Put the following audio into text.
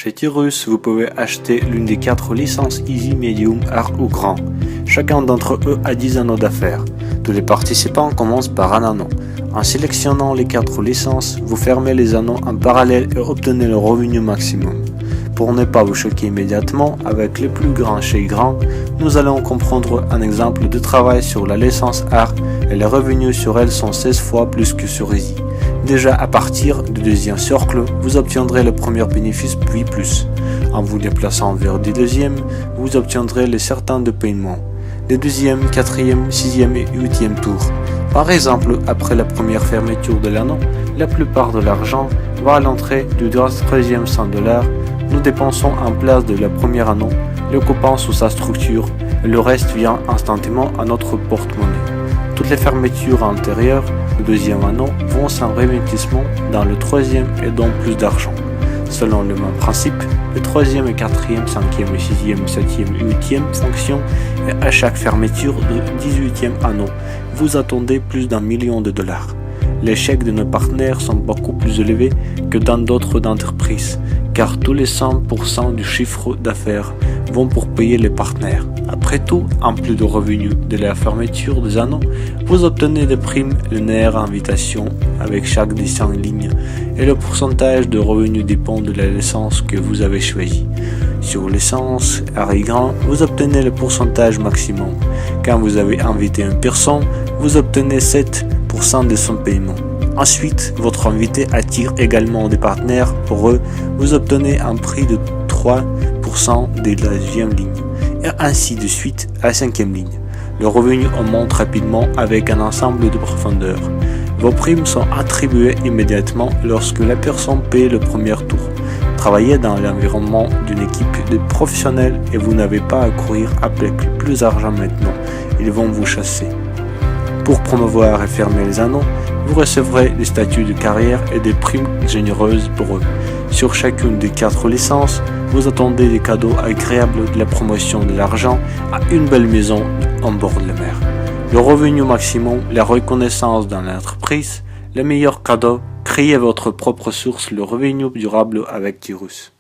Chez Tyrus, vous pouvez acheter l'une des 4 licences Easy, Medium, Hard ou Grand. Chacun d'entre eux a 10 anneaux d'affaires. Tous les participants commencent par un anneau. En sélectionnant les 4 licences, vous fermez les anneaux en parallèle et obtenez le revenu maximum. Pour ne pas vous choquer immédiatement avec les plus grands chez Grand, nous allons comprendre un exemple de travail sur la licence Hard et les revenus sur elle sont 16 fois plus que sur Easy. Déjà à partir du deuxième cercle, vous obtiendrez le premier bénéfice puis plus. En vous déplaçant vers le deuxième, vous obtiendrez les certains de paiement. Les deuxième, quatrième, sixième et huitième tours. Par exemple, après la première fermeture de l'anneau, la plupart de l'argent va à l'entrée du troisième $100. Nous dépensons en place de la première anneau, le coupant sous sa structure, et le reste vient instantanément à notre porte-monnaie. Toutes les fermetures antérieures au deuxième anneau vont sans réinvestissement dans le troisième et donnent plus d'argent. Selon le même principe, le troisième et quatrième, cinquième et sixième, septième et huitième fonctionnent et à chaque fermeture du 18e anneau, vous attendez plus d'1 million $. Les chèques de nos partenaires sont beaucoup plus élevés que dans d'autres entreprises, car tous les 100% du chiffre d'affaires vont pour payer les partenaires. Après tout, en plus de revenus de la fermeture des anneaux, vous obtenez des primes linéaires à invitation avec chaque dessin en ligne et le pourcentage de revenus dépend de la licence que vous avez choisie. Sur licence Harry Grand, vous obtenez le pourcentage maximum. Quand vous avez invité une personne, vous obtenez 7% de son paiement. Ensuite, votre invité attire également des partenaires. Pour eux, vous obtenez un prix de 3% de la 9e ligne. Et ainsi de suite à la 5e ligne. Le revenu augmente rapidement avec un ensemble de profondeurs. Vos primes sont attribuées immédiatement lorsque la personne paie le premier tour. Travaillez dans l'environnement d'une équipe de professionnels et vous n'avez pas à courir avec plus d'argent maintenant. Ils vont vous chasser. Pour promouvoir et fermer les anneaux, vous recevrez des statuts de carrière et des primes généreuses pour eux. Sur chacune des 4 licences, vous attendez des cadeaux agréables de la promotion de l'argent à une belle maison en bord de la mer. Le revenu maximum, la reconnaissance dans l'entreprise, les meilleurs cadeaux, créez votre propre source, le revenu durable avec Tyrus.